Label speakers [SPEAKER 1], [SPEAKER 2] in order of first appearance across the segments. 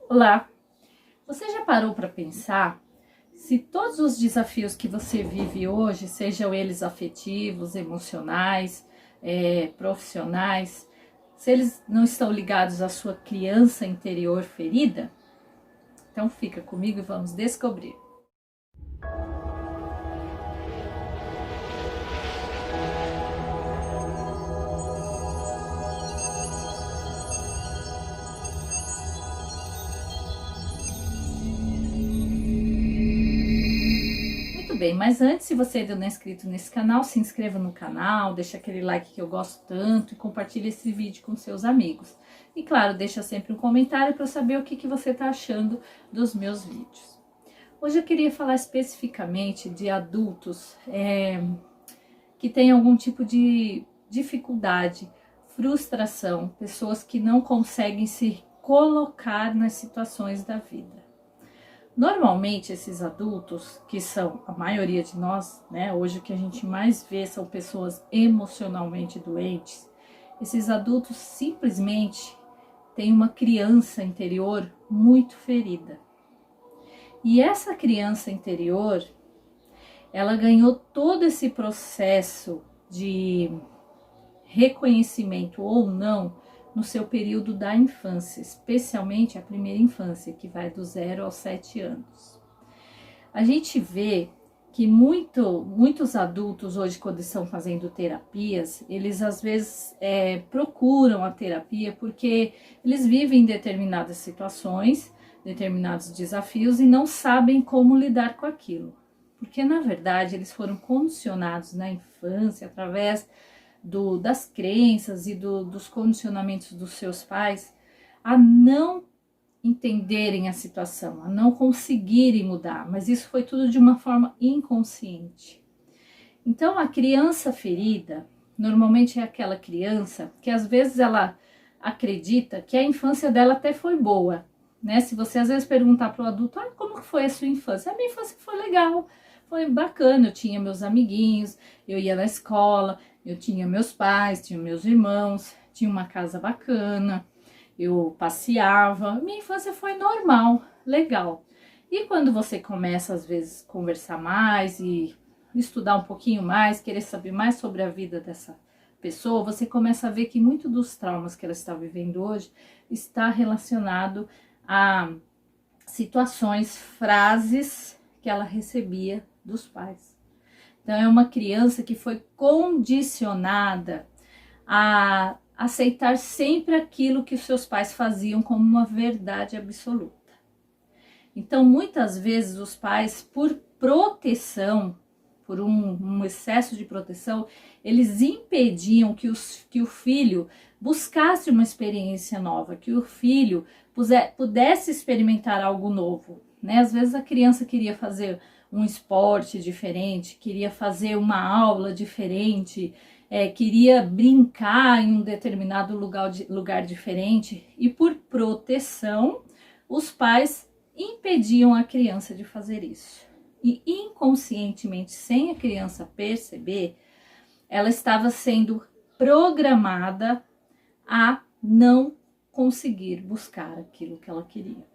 [SPEAKER 1] Olá! Você já parou para pensar se todos os desafios que você vive hoje, sejam eles afetivos, emocionais, profissionais, se eles não estão ligados à sua criança interior ferida? Então fica comigo e vamos descobrir. Muito bem, mas antes, se você ainda não é inscrito nesse canal, se inscreva no canal, deixa aquele like que eu gosto tanto e compartilhe esse vídeo com seus amigos. E claro, deixa sempre um comentário para eu saber o que você está achando dos meus vídeos. Hoje eu queria falar especificamente de adultos que têm algum tipo de dificuldade, frustração, pessoas que não conseguem se colocar nas situações da vida. Normalmente esses adultos, que são a maioria de nós, né, hoje o que a gente mais vê são pessoas emocionalmente doentes, esses adultos simplesmente têm uma criança interior muito ferida. E essa criança interior, ela ganhou todo esse processo de reconhecimento ou não no seu período da infância, especialmente a primeira infância, que vai do 0 aos 7 anos. A gente vê que muitos adultos hoje, quando estão fazendo terapias, eles às vezes procuram a terapia porque eles vivem determinadas situações, determinados desafios e não sabem como lidar com aquilo. Porque, na verdade, eles foram condicionados na infância através das crenças e dos condicionamentos dos seus pais a não entenderem a situação, a não conseguirem mudar, mas isso foi tudo de uma forma inconsciente. Então a criança ferida normalmente é aquela criança que às vezes ela acredita que a infância dela até foi boa, né? Se você às vezes perguntar para o adulto, como que foi a sua infância? A minha infância foi legal, foi bacana, eu tinha meus amiguinhos, eu ia na escola, eu tinha meus pais, tinha meus irmãos, tinha uma casa bacana, eu passeava, minha infância foi normal, legal. E quando você começa às vezes conversar mais e estudar um pouquinho mais, querer saber mais sobre a vida dessa pessoa, você começa a ver que muito dos traumas que ela está vivendo hoje está relacionado a situações, frases que ela recebia dos pais. Então é uma criança que foi condicionada a aceitar sempre aquilo que os seus pais faziam como uma verdade absoluta. Então muitas vezes os pais, por proteção, por um excesso de proteção, eles impediam que o filho buscasse uma experiência nova, que o filho pudesse experimentar algo novo, né? Às vezes a criança queria fazer um esporte diferente, queria fazer uma aula diferente, queria brincar em um determinado lugar diferente, e por proteção os pais impediam a criança de fazer isso. E inconscientemente, sem a criança perceber, ela estava sendo programada a não conseguir buscar aquilo que ela queria.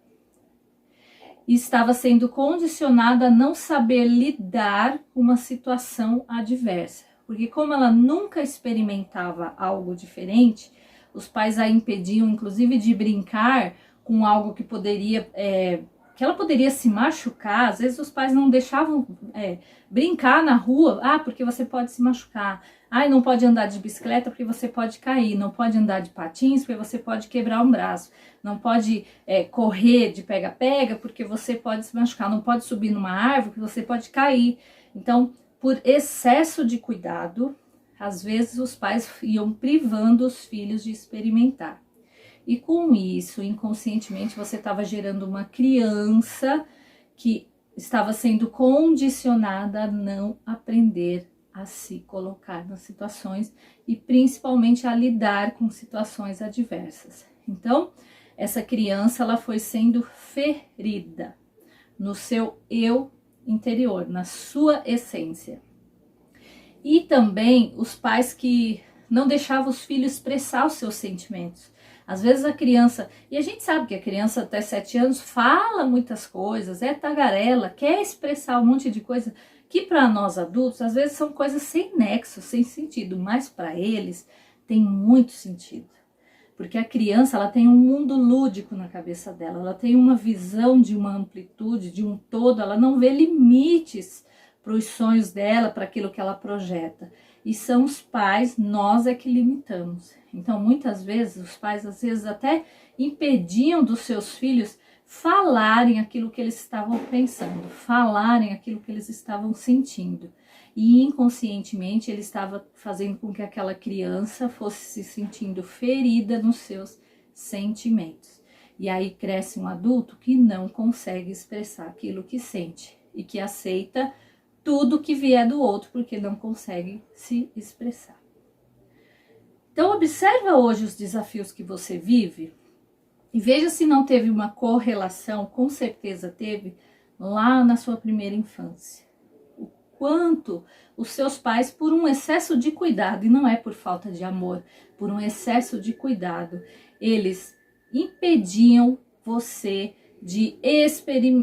[SPEAKER 1] E estava sendo condicionada a não saber lidar com uma situação adversa. Porque como ela nunca experimentava algo diferente, os pais a impediam, inclusive, de brincar com algo que que ela poderia se machucar. Às vezes os pais não deixavam brincar na rua, porque você pode se machucar. Não pode andar de bicicleta porque você pode cair, não pode andar de patins porque você pode quebrar um braço, não pode correr de pega-pega porque você pode se machucar, não pode subir numa árvore porque você pode cair. Então, por excesso de cuidado, às vezes os pais iam privando os filhos de experimentar. E com isso, inconscientemente, você estava gerando uma criança que estava sendo condicionada a não aprender a se colocar nas situações e principalmente a lidar com situações adversas. Então, essa criança ela foi sendo ferida no seu eu interior, na sua essência. E também os pais que não deixavam os filhos expressar os seus sentimentos. Às vezes a criança, e a gente sabe que a criança até 7 anos fala muitas coisas, é tagarela, quer expressar um monte de coisa que para nós adultos às vezes são coisas sem nexo, sem sentido, mas para eles tem muito sentido. Porque a criança, ela tem um mundo lúdico na cabeça dela, ela tem uma visão de uma amplitude, de um todo, ela não vê limites para os sonhos dela, para aquilo que ela projeta. E são os pais, nós é que limitamos. Então, muitas vezes, os pais, às vezes, até impediam dos seus filhos falarem aquilo que eles estavam pensando, falarem aquilo que eles estavam sentindo. E inconscientemente ele estava fazendo com que aquela criança fosse se sentindo ferida nos seus sentimentos. E aí cresce um adulto que não consegue expressar aquilo que sente e que aceita tudo que vier do outro porque não consegue se expressar. Então observa hoje os desafios que você vive e veja se não teve uma correlação, com certeza teve, lá na sua primeira infância. O quanto os seus pais, por um excesso de cuidado, e não é por falta de amor, por um excesso de cuidado, eles impediam você de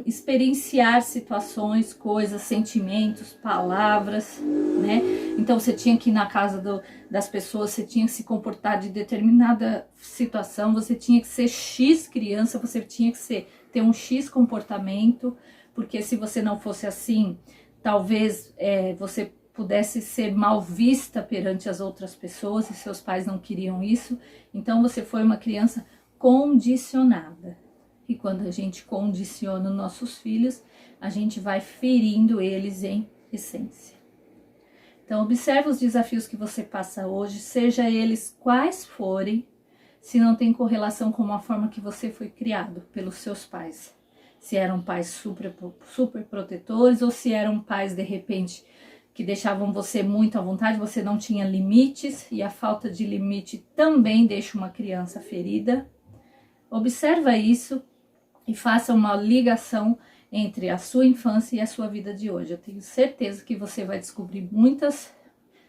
[SPEAKER 1] experienciar situações, coisas, sentimentos, palavras, né? Então você tinha que ir na casa das pessoas, você tinha que se comportar de determinada situação, você tinha que ser X criança, você tinha que ter um X comportamento, porque se você não fosse assim, talvez você pudesse ser mal vista perante as outras pessoas e seus pais não queriam isso. Então você foi uma criança condicionada. E quando a gente condiciona os nossos filhos, a gente vai ferindo eles em essência. Então, observe os desafios que você passa hoje, seja eles quais forem, se não tem correlação com a forma que você foi criado pelos seus pais. Se eram pais super protetores ou se eram pais, de repente, que deixavam você muito à vontade, você não tinha limites e a falta de limite também deixa uma criança ferida. Observa isso e faça uma ligação entre a sua infância e a sua vida de hoje. Eu tenho certeza que você vai descobrir muitas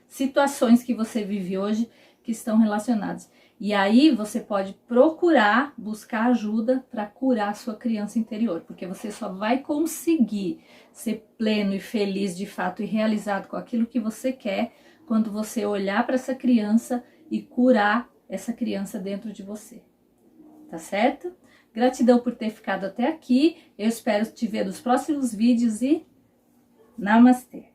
[SPEAKER 1] situações que você vive hoje que estão relacionadas. E aí você pode procurar, buscar ajuda para curar a sua criança interior, porque você só vai conseguir ser pleno e feliz de fato e realizado com aquilo que você quer quando você olhar para essa criança e curar essa criança dentro de você. Tá certo? Gratidão por ter ficado até aqui. Eu espero te ver nos próximos vídeos e namastê!